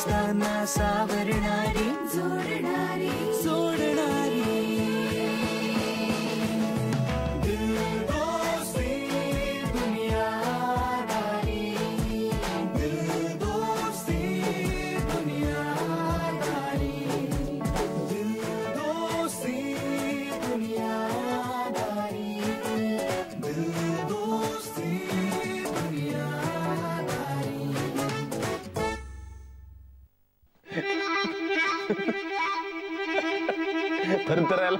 असताना सावरणारी जोडणारी सोडणारी दिल दोस्ती दुनियादारी दिल दोस्ती दुनियादारी दिल दोस्ती दुनियादारी दिल दोस्ती दुनियादारी. थरथरायला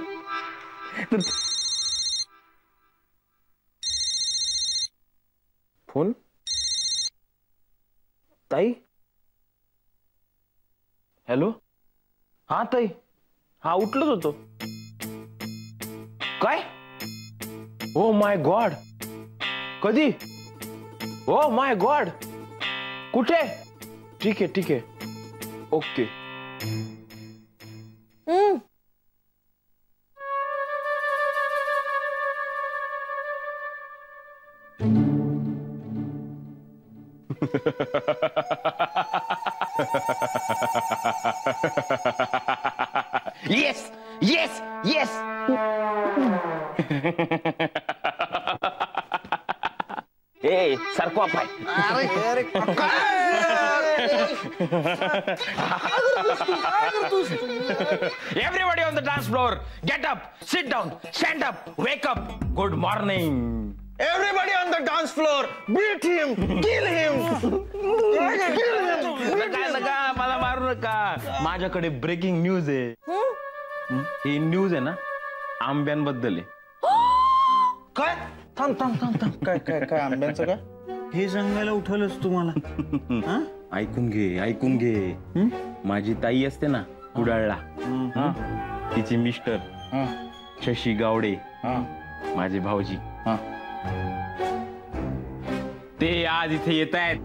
फोन. ताई. हॅलो. हा ताई. हा उठलोच होतो. काय? Oh my God. कधी? Oh my God. कुठे? ठीक आहे ठीक आहे. Okay. Yes, yes, yes. Hey, सरको पाय. अरे अरे Everybody on the dance floor, get up, sit down, stand up, wake up. Good morning. Everybody on the dance floor, beat him, kill him. नका मला मारू नका. माझ्याकडे ब्रेकिंग न्यूज आहे. ही न्यूज आहे ना आंब्यांबद्दल आहे. काय? थांब थांब थांब थांब. काय काय काय आंब्यांचं काय? हे सांगायला उठवलंच तुम्हाला? ऐकून घे ऐकून घे. माझी ताई असते ना कुडाळला, तिचे मिस्टर शशी गावडे, माझे भाऊजी, ते आज इथे येत आहेत.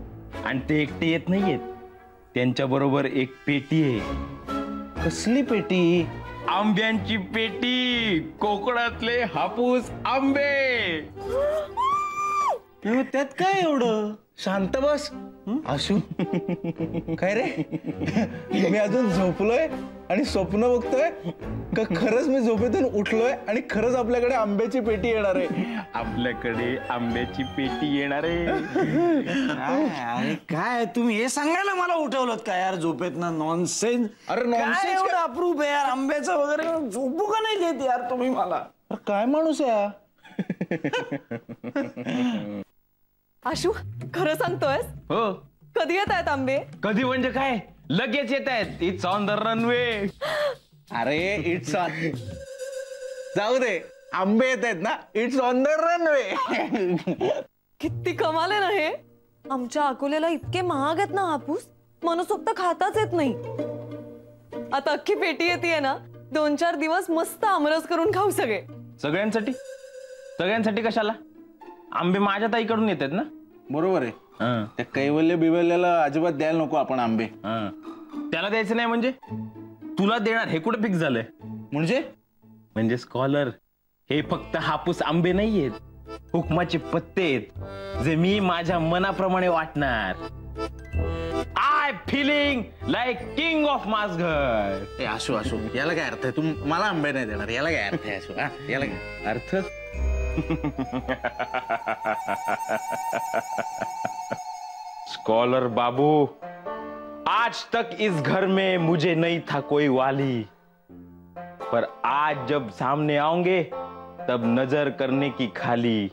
आणि ते एकटे येत नाहीयेत, त्यांच्या बरोबर एक पेटी आहे. कसली पेटी? आंब्यांची पेटी. कोकणातले हापूस आंबे. त्यात काय एवढं? शांत बस. आशू काय रे? मी अजून झोपलोय आणि स्वप्न बघतोय का खरंच मी झोपेतून उठलोय आणि खरंच आपल्याकडे आंब्याची पेटी येणार आहे? आपल्याकडे आंब्याची पेटी येणार आहे. अरे काय तुम्ही हे सांगायला मला उठवलं काय यार झोपेतनं? नॉनसेन्स. अरे नॉनसेन्स. अप्रूप आहे यार आंब्याचं वगैरे. झोपू का नाही देत यार तुम्ही मला? काय माणूस आहे? आशू खरं सांगतोय? हो. कधी येत आहेत आंबे? कधी म्हणजे काय? लगेच येत आहेत. It's on the runway. अरे इट्स ऑन जाऊ दे. आंबे येत आहेत ना. It's on the runway. किती कमाल आहे ना हे. आमच्या अकोल्याला इतके महाग आहेत ना हापूस, मनसोक्त खाताच येत नाही. आता अख्खी पेटी येते ना. 2-4 दिवस मस्त आमरस करून खाऊ सगळे. सगळ्यांसाठी? सगळ्यांसाठी कशाला? आंबे माझ्या ताईकडून येतात ना. बरोबर आहे. त्या कैवल्य बिवल्याला अजिबात द्यायला नको आपण आंबे. त्याला द्यायचं नाही म्हणजे? तुला देणार हे कुठे फिक्स झालंय? म्हणजे स्कॉलर, हे फक्त हापूस आंबे नाहीयेत, हुकमाचे पत्ते आहेत जे मी माझ्या मनाप्रमाणे वाटणार. I feeling like king of माझघर. आशू आशू याला काय अर्थ आहे? तू मला आंबे नाही देणार याला काय अर्थ आहे? आशू याला काय अर्थ? स्कॉलर बाबू, आज तक इस घर में मुझे नहीं था कोई वाली, पर आज जब सामने आओगे तब नजर करने की खाली.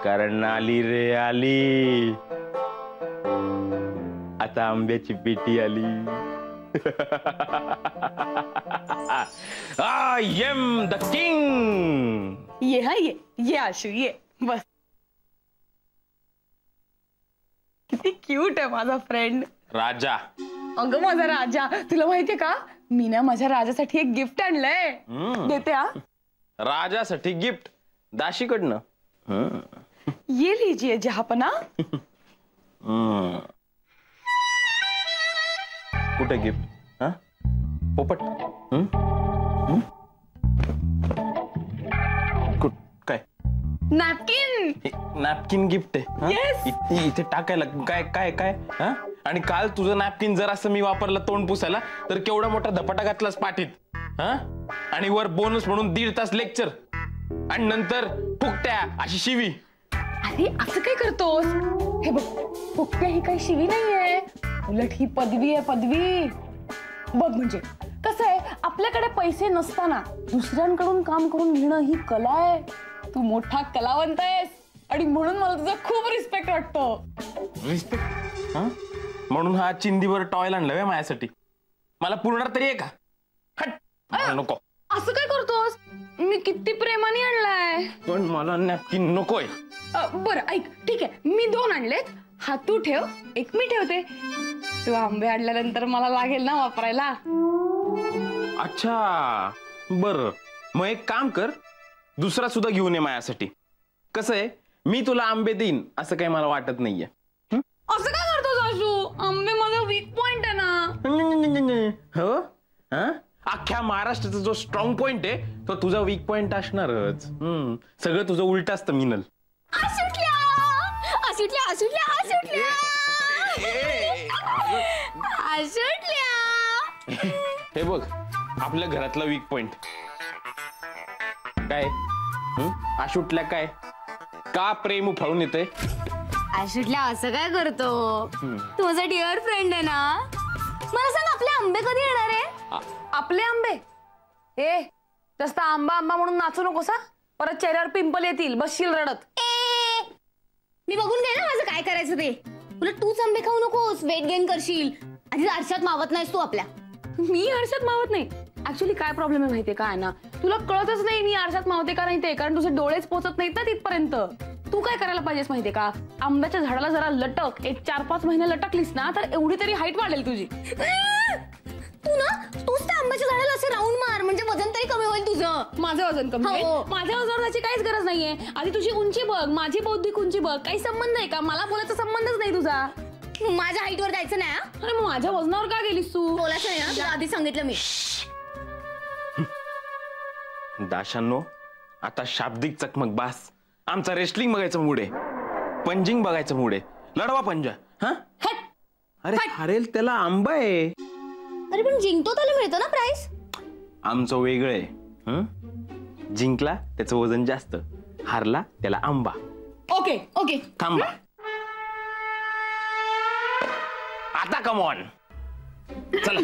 कारण आली रे आली, आता आंब्याची पेटी आली. I am the king. ये हा ये आशू ये बस. किती क्यूट आहे माझा फ्रेंड राजा. अगं माझा राजा, तुला माहितीये का मी ना माझ्या राजासाठी एक गिफ्ट आणलंय. देते हा. राजासाठी गिफ्ट? दाशीकडनं? ये लीजिए जहापना. कुठे गिफ्ट? हा पोपट? काय? नॅपकिन. नॅपकिन गिफ्ट आहे? Yes. इथे टाकायला काय काय काय? आणि काल तुझं नॅपकिन जर असं मी वापरलं तोंड पुसायला तर केवढा मोठा धपाटा घातलास पाठीत. हा आणि वर बोनस म्हणून 1.5 तास लेक्चर आणि नंतर फुकट्या अशी शिवी. अरे असं काय करतोस? हे बघ, फुकट्या ही काही शिवी नाहीये, उलट ही पदवी आहे, पदवी. बघ म्हणजे कसं आहे, आपल्याकडे पैसे नसताना दुसऱ्यांकडून काम करून घेणं ही कला आहे. तू मोठा कलावंत आहेस आणि म्हणून मला तुझा खूप रिस्पेक्ट वाटतो. रिस्पेक्ट? हा म्हणून हा चिंदीवर टॉयल आणलाय माझ्यासाठी. मला पुरणार तरी आहे का? हट, नको. असं काय करतोस? मी किती प्रेमाने आणलाय. पण मला नॅपकिन नकोय. बरं ऐक, ठीक आहे, मी 2 आणलेत. हा तू ठेव, एक मी ठेवते. तू आंबे आणल्यानंतर मला लागेल ना वापरायला. अच्छा बर, मग एक काम कर, दुसरा सुद्धा घेऊन ये माझ्यासाठी. कसं आहे, मी तुला आंबे देईन असं काही मला वाटत नाहीये. असं काय करतोस आशू? आंबे माझा वीक पॉइंट आहे ना. हो हा, अख्ख्या महाराष्ट्राचा जो स्ट्रॉंग पॉइंट आहे तो तुझा वीक पॉइंट असणारच. सगळं तुझं उलट असतं मिनल. हे बघ, आपल्या घरातला वीक पॉइंट काय? आशुटल्या काय का प्रेम उफाळून येते? आशुटल्या असं काय करतो? तू माझा डिअर फ्रेंड आहे ना. मला सांग, आपले आंबे कधी येणार आहे? आपले आंबे? ए जास्त आंबा आंबा म्हणून नाचू नकोस हा. परत चेहऱ्यावर पिंपल येतील, बसशील रडत. मी बघून घे ना माझं काय करायचं ते. तुला तूच आंबे खाऊ नकोस, वेट गेन करशील. आधी आरशात मावत नाहीस तू आपल्या. मी आरशात मावत नाही. ऍक्च्युली काय प्रॉब्लेम आहे माहितीये काय ना, तुला कळतच नाही मी आरशात मावते का नाही ते, कारण तुझे डोळेच पोचत नाहीत ना तिथपर्यंत. तू काय करायला पाहिजेस माहितीये का, आंब्याच्या झाडाला जरा लटक, एक 4-5 महिने लटकलीस ना तर एवढी तरी हाईट वाढेल तुझी. तूच त्या आंब्याच्या झाडाला असे राऊंड मार, म्हणजे वजन तरी कमी होईल तुझं. माझं वजन कमी होईल? हो. माझ्या वजनावर त्याची काहीच गरज नाहीये. आधी तुझी उंची बघ, माझी बौद्धिक उंची बघ. काही संबंध आहे का? मला बोलायचा संबंधच नाही तुझा. माझ्या हाईटवर जायचं नाही. अरे मग माझ्या वजनावर का गेलीस तू? बोलायचं नाही ना, तुला आधी सांगितलं मी. दाशांनो, आता शाब्दिक चकमक बास. आमचा रेसलिंग बघायचं मूड आहे, पंजिंग बघायचं मूड आहे. लढवा पंजा. हा अरे हरेल त्याला आंबा आहे. अरे पण जिंकतो त्याला मिळतं ना प्राइस. आमचं वेगळं आहे. जिंकला त्याचं वजन जास्त, हारला त्याला आंबा. ओके ओके थांबा आता, कमॉन चला.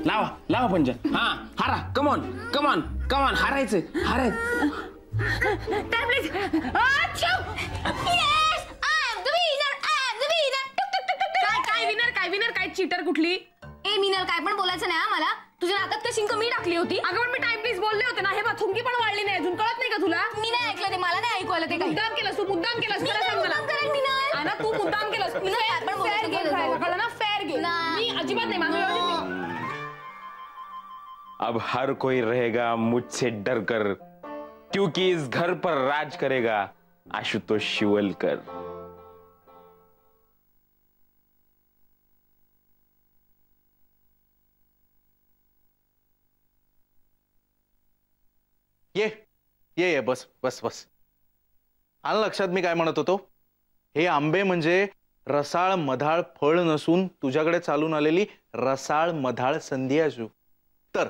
लावा लावा पंजा. हा हारा, कमॉन कमॉन कमॉन. हारायचं हारायचं. काय विनर काय चीटर कुठली? ए मिनल, काय पण बोलायचं नाही मला. तुझ्या नाकात कशी कमी टाकली होती? अगं पण मी टाइम प्लीज बोलले होते ना. हे बघ, थुंकी पण वाढली नाही अजून. कळत नाही का तुला? मी नाही ऐकलं ते, मला नाही ऐकू आलं ते काही. मुद्दाम केलंस तू, मुद्दाम केलंस. मी खरं काय सांग मला. मुद्दाम करेन मिनल? ना तू मुद्दाम केलंस. काय पण बोलायचं फेअर गेम बोलायचं. खेळायला कळलं ना, फेअर गेम. नाही. मी अजिबात नाही, माझं व्यवस्थित नाही. अब हर कोई रहेगा मुझसे डर कर, क्योंकि इस घर पर राज करेगा आशुतोष शिवलकर. ये ये ये, बस बस बस. आलं लक्षात मी काय म्हणत होतो? हे आंबे म्हणजे रसाळ मधाळ फळ नसून तुझ्याकडे चालून आलेली रसाळ मधाळ संधी असू. तर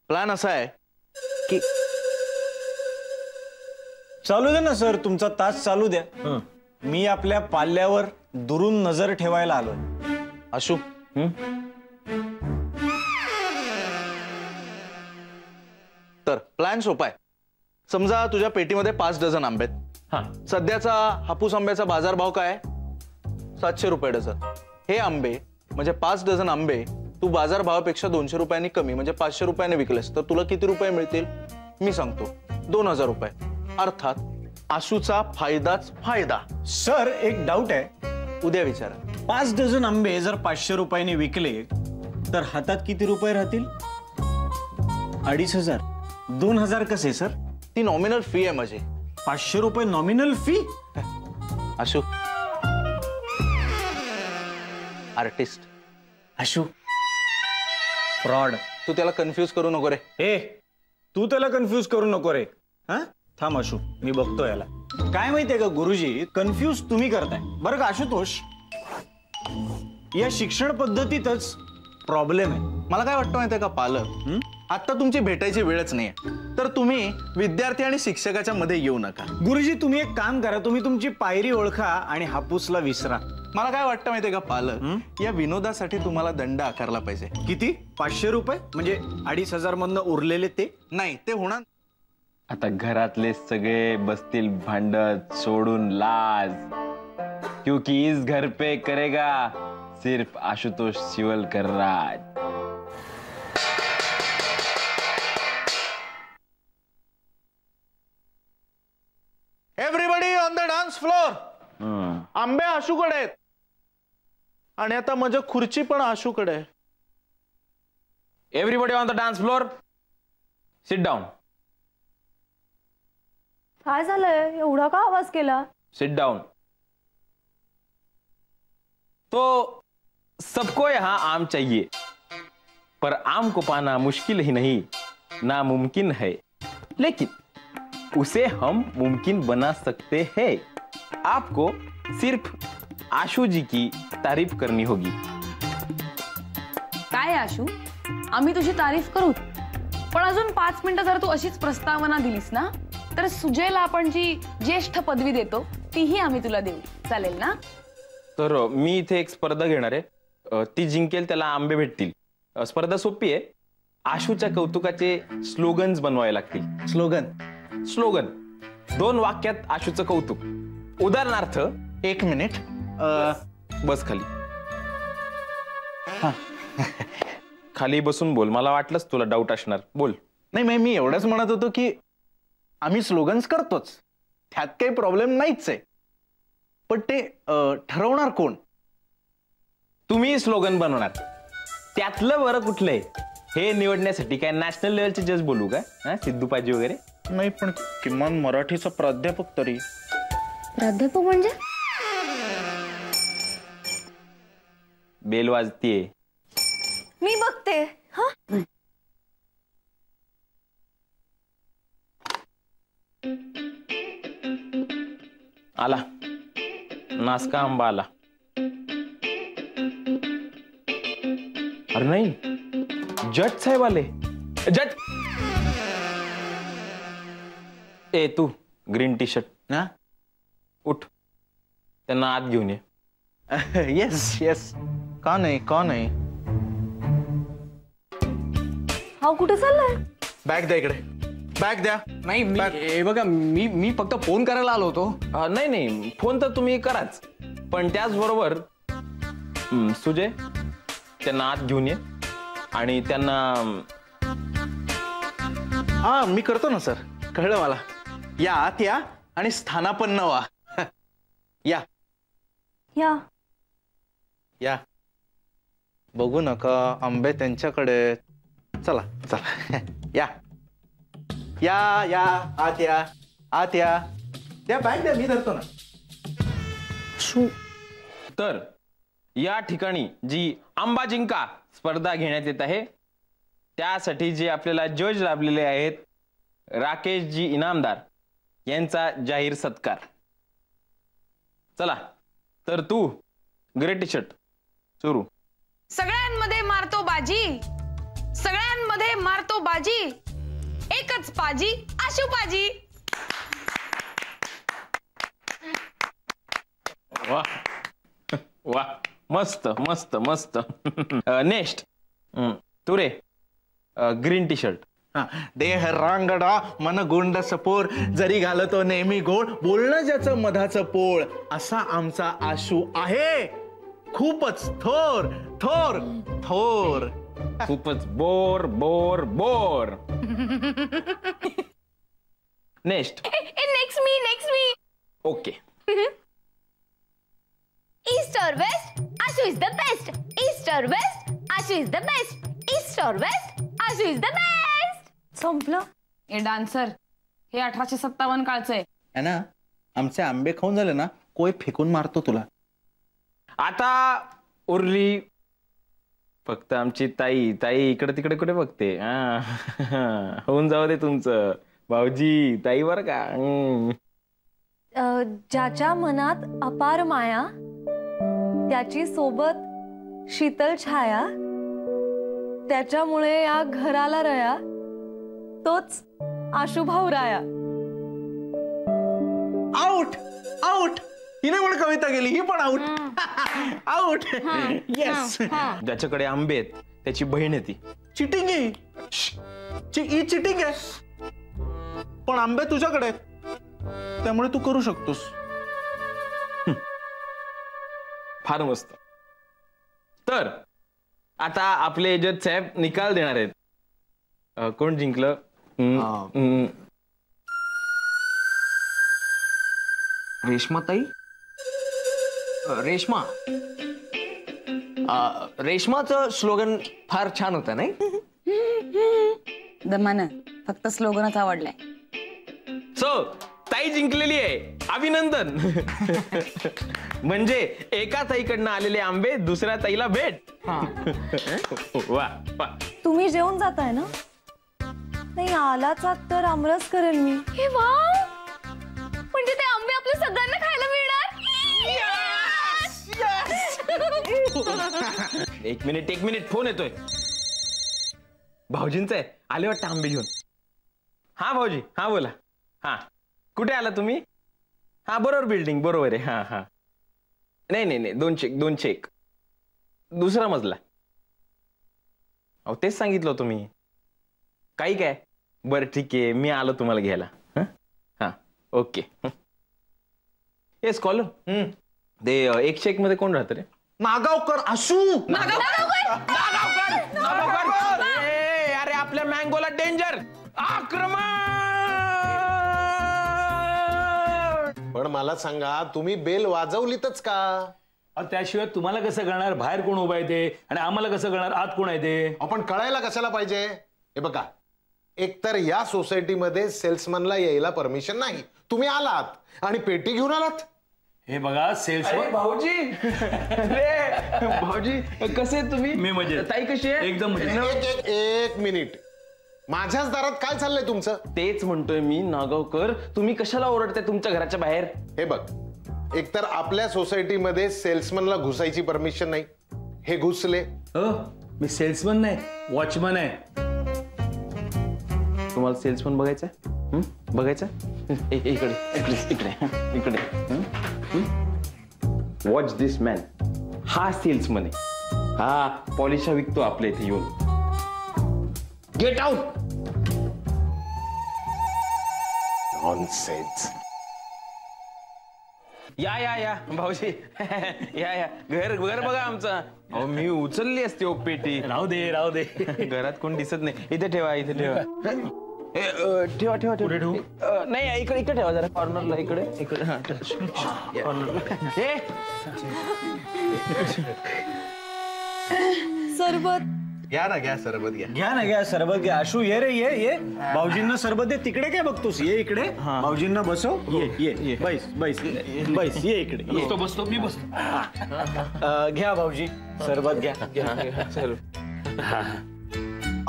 प्लॅन असा आहे की चालू द्या ना सर, तुमचा तास चालू द्या. मी आपल्या पाल्यावर दुरून नजर ठेवायला आलोय. आशू, तर प्लॅन सोपा आहे. समजा तुझ्या पेटीमध्ये 5 डझन आंबे आहेत. सध्याचा हापूस आंब्याचा बाजारभाव काय आहे? 700 रुपये डझन. हे आंबे म्हणजे 5 डझन आंबे तू बाजारभावापेक्षा 200 रुपयांनी कमी म्हणजे 500 रुपयाने विकलेस तर तुला किती रुपये मिळतील? मी सांगतो, 2000 रुपये. अर्थात आशूचा फायदाच फायदा. सर एक डाऊट आहे. उद्या विचारा. 5 डझन आंबे जर 500 रुपयांनी विकले तर हातात किती रुपये राहतील? 2500. 2000 कसे सर? ती नॉमिनल फी आहे माझी. 500 रुपये nominal fee? Ashu artist. Ashu fraud. तू त्याला कन्फ्यूज करू नको रे. ए तू त्याला कन्फ्यूज करू नको रे. हा थांब आशू, मी बघतो याला. काय माहितीये का गुरुजी, कन्फ्यूज तुम्ही करताय बरं का आशुतोष. या शिक्षण पद्धतीतच प्रॉब्लेम आहे. मला काय वाटतं माहितीये का पालक, आता तुमची भेटायची वेळच नाहीये, तर तुम्ही विद्यार्थी आणि शिक्षकाच्या मध्ये येऊ नका. गुरुजी तुम्ही एक काम करा, तुम्ही तुमची पायरी ओळखा आणि हापूसला विसरा. मला काय वाटतं माहितीये का पालक, या विनोदासाठी तुम्हाला दंड आकारला पाहिजे. किती? 500 रुपये? म्हणजे 2500 मधनं उरलेले ते? नाही, ते होणार. आता घरातले सगळे बसतील भांडत सोडून लाज, क्योंकि इस घर पे करेगा सिर्फ Ashutosh Shivalkar Raj. Everybody on the dance floor. आंबे आशूकडे आहेत आणि आता माझ्या खुर्ची पण आशूकडे आहे. Everybody on the dance floor, sit down. काय झालंय, एवढा का आवाज केला? Sit down. तो सबको यहाँ आम चाहिए, पर आम को पाना मुश्किल ही नहीं, नामुमकिन है, लेकिन उसे हम मुमकिन बना सकते हैं. आपको सिर्फ आशू जी की तारीफ करनी होगी. काय आशू, आम्ही तुझी तारीफ करू, पण अजून 5 मिनिटं जर तू अशीच प्रस्तावना दिलीस ना, तर सुजयला आपण जी ज्येष्ठ पदवी देतो तीही आम्ही तुला देऊ. चालेल ना? तर मी इथे एक स्पर्धा घेणार आहे, ती जिंकेल त्याला आंबे भेटतील. स्पर्धा सोपी आहे. आशूच्या कौतुकाचे स्लोगन्स बनवावे लागतील. स्लोगन 2 वाक्यात आशूचं कौतुक. उदाहरणार्थ, 1 मिनिट. बस खाली. खाली बसून बोल. मला वाटलंच तुला डाऊट असणार. बोल. नाही, मी एवढंच म्हणत होतो की आम्ही स्लोगन्स करतोच, त्यात काही प्रॉब्लेम नाहीच आहे, पण ते ठरवणार कोण? तुम्ही स्लोगन बनवणार. त्यातलं बरं कुठलंय हे निवडण्यासाठी काय नॅशनल लेवलचे जज बोलू का? सिद्धू पाजी वगैरे? नाही, पण किमान मराठीचा प्राध्यापक तरी. प्राध्यापक म्हणजे? बेल वाजतीये. मी बघते. हा, आला नासका आंबा आला. अरे नाही, जज साहेब आले. जज. ए तू ग्रीन टी शर्ट ना, उठ, त्यांना आत घेऊन ये. येस. का नाही? हा कुठे चाललाय? बॅग द्या इकडे. बॅग द्या. नाही हे बघा, मी फक्त फोन करायला आलो होतो. नाही, फोन तर तुम्ही कराच, पण त्याचबरोबर सुजय त्यांना आत घेऊन ये आणि त्यांना. हा, मी करतो ना सर, कळलं मला. या आत या आणि स्थानापन्न व्हा. या या. बघू नका, आंबे त्यांच्याकडे. चला. या आत या. द्या बॅग द्या, मी धरतो ना. तर या ठिकाणी जी आंबा जिंका स्पर्धा घेण्यात येत आहे, त्यासाठी जे आपल्याला जज लाभलेले आहेत, राकेशजी इनामदार यांचा जाहीर सत्कार. चला, तर तू ग्रे टी शर्ट सुरू. सगळ्यांमध्ये मारतो बाजी, सगळ्यांमध्ये मारतो बाजी, एकच पाजी आशू पाजी. वा, मस्त. नेक्स्ट तू रे, ग्रीन टी शर्ट. देह रांगडा मन गोंड सपोर, जरी घालतो नेहमी गोड, बोलणं ज्याचं मधाचं पोळ, असा आमचा आशू आहे. खूपच थोर. खूपच बोर. नेक्स्ट मी. ओके. ईस्ट और west, Ashu is the best. East और west, Ashu is the best. East और west, Ashu is the best. संपलं. हे डान्सर हे 1857 काळचं आहे. है ना, आमचे आंबे खाऊन झाले ना, कोय फेकून मारतो तुला. आता उरली फक्त आमची ताई. इकडे तिकडे कुठे बघते? होऊन जाऊ दे तुमचं भाऊजी. ताई बर का. ज्याच्या मनात अपार माया, त्याची सोबत शीतल छाया, त्याच्यामुळे या घराला रया, तोच आशुभाऊ राया. Out out. हिने पण कविता गेली, ही पण आउट. आउट. येस. ज्याच्याकडे आंबे आहेत त्याची बहीण आहे ती. चिटिंग आहे ही चिटिंग आहे. पण आंबे तुझ्याकडे आहेत, त्यामुळे तू करू शकतोस. फार मस्त. तर आता आपले जज साहेब निकाल देणार आहेत. कोण जिंकलं? रेश्माताई. रेश्मा. रेश्माचं स्लोगन फार छान होतं नाही? दमानं फक्त स्लोगनच आवडलाय. सो ताई जिंकलेली आहे, अभिनंदन. म्हणजे एका ताईकडनं आलेले आंबे दुसऱ्या ताईला भेट. वा वा. तुम्ही जेवून जाताय ना? नाही आलाच आत तर आमरस करेल मी. हे वा, म्हणजे ते आंबे आपल्या सगळ्यांना खायला मिळणार. एक मिनिट फोन येतोय. भाऊजींचा आहे, आले वाटतं आंबे घेऊन. हा भाऊजी, हा बोला. हा कुठे आला तुम्ही? हा बरोबर बिल्डिंग बरोबर आहे. हा हा. नाही 2 चेक. दुसरा मजला. अहो तेच सांगितलं होतं मी. काही काय? बरं ठीक आहे, मी आलो तुम्हाला घ्यायला. हा ओके. हे स्कॉलर ते 1 चेक मध्ये कोण राहतं रे? नागावकर. आशू नागावकर. ए, अरे आपल्या मँगोला डेंजर, आक्रमण. पण मला सांगा, तुम्ही बेल वाजवलीतच का? त्याशिवाय तुम्हाला कसं कळणार बाहेर कोण उभा आहे ते, आणि आम्हाला कसं कळणार आत कोण आहे ते? आपण कळायला कशाला पाहिजे? हे बघा, एकतर या सोसायटीमध्ये सेल्समनला यायला परमिशन नाही. तुम्ही आलात आणि पेटी घेऊन आलात. हे बघा सेल्स. भाऊजी, अरे भाऊजी कसे तुम्ही? मी मजेत. ताई कशी आहे? एकदम मजेत. एक मिनिट, माझ्याच दारात काय चाललंय तुमचं? तेच म्हणतोय मी नागावकर, तुम्ही कशाला ओरडताय तुमच्या घराच्या बाहेर? हे बघ, एकतर आपल्या सोसायटीमध्ये सेल्समनला घुसायची परमिशन नाही. हे घुसले. मी सेल्समन नाही, वॉचमन आहे. तुम्हाला सेल्समन बघायचं? बघायचं? इकडे इकडे इकडे. वॉच दिस मॅन. हा सेल्समन आहे. हा पॉलिशा विकतो आपल्या इथे येऊन. Get out. नॉनसेन्स. या भाऊजी. या घर बघा आमचं. अहो मी उचलली असते ओ पेटी. राहू दे. घरात कोण दिसत नाही. इथे ठेवा. ठेवा. कुठे ठेवू? नाही इकडे ठेवा जरा कॉर्नरला. इकडे. हा सरबत घ्या सरबत घ्या. आशू ये रे, ये. भाऊजींना सरबत दे. तिकडे काय बघतोस? ये इकडे. भाऊजींना बसव. ये. बैस. ये इकडे. बसतो मी बसतो. घ्या भाऊजी, सरबत घ्या.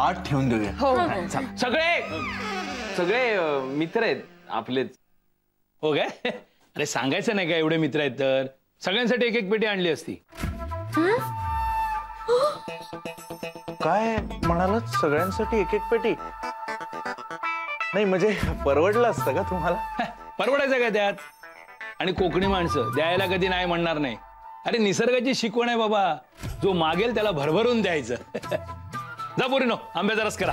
आत ठेवून देऊया. सगळे मित्र आहेत आपलेच. हो काय? अरे सांगायचं नाही का, एवढे मित्र आहेत तर सगळ्यांसाठी एक पेटी आणली असती. काय म्हणालात? सगळ्यांसाठी एक पेटी? नाही म्हणजे परवडलं असतं का तुम्हाला? परवडायचं काय त्यात? आणि कोकणी माणसं द्यायला कधी नाही म्हणणार नाही. अरे निसर्गाची शिकवण आहे बाबा, जो मागेल त्याला भरभरून द्यायचं. जा पोरीनो, आंब्याचा रस करा.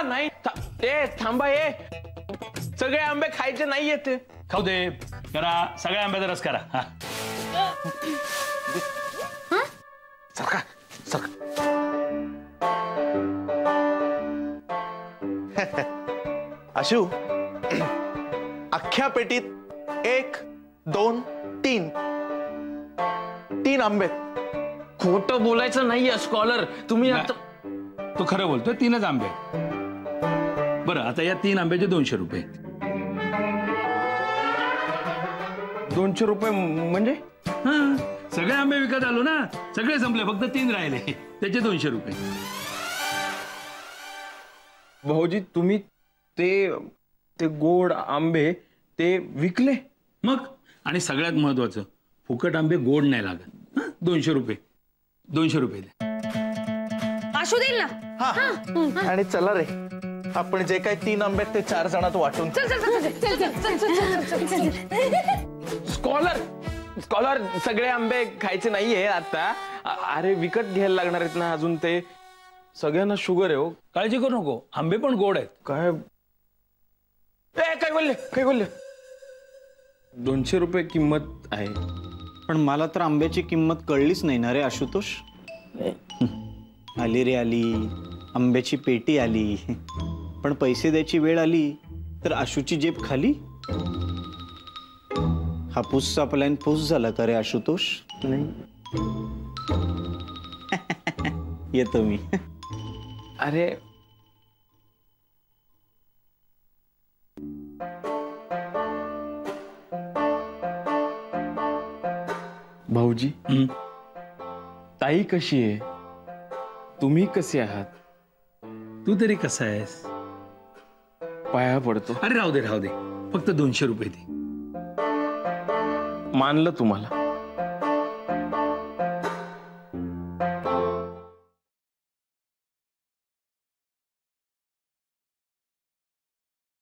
नाही थांबा. सगळे आंबे खायचे नाहीयेत. खाऊ दे. करा, सगळ्या आंब्याचा रस करा. आशू, अख्ख्या पेटीत 1, 2, 3 आंबे. खोटं बोलायचं नाहीये स्कॉलर. तुम्ही आता तो खरं बोलतोय. 3च आंबे. बरं आता या 3 आंब्याचे 200 रुपये. 200 रुपये म्हणजे? सगळे आंबे विकत आलो ना, सगळे संपले, फक्त 3 राहिले, त्याचे 200 रुपये. भाऊजी तुम्ही ते गोड आंबे ते विकले? मग आणि सगळ्यात महत्वाचं, फुकट आंबे गोड नाही लागत. 200 रुपये 200 रुपये दे. आशू देईल ना. आणि चला रे, आपण जे काही 3 आंबे आहेत ते 4 जणात वाटून. चल चल चल चल चल चल चल चल. स्कॉलर सगळे आंबे खायचे नाहीये आता. अरे विकत घ्यायला लागणार आहेत ना अजून. ते सगळ्यांना शुगर आहे हो. काळजी करू नको, आंबे पण गोड आहेत. काय काय बोलले 200 रुपये किंमत आहे. पण मला तर आंब्याची किंमत कळलीच नाही ना रे आशुतोष. आली रे आली, आंब्याची पेटी आली, पण पैसे द्यायची वेळ आली तर आशूची जेब खाली. हापूसचा प्लॅन फूस झाला का रे आशुतोष? नाही येतो मी. अरे भाऊजी, ताई कशी आहे? तुम्ही कसे आहात? तू तरी कसा आहेस? पाया पडतो. अरे राहू दे फक्त 200 रुपये दे. मानलं तुम्हाला.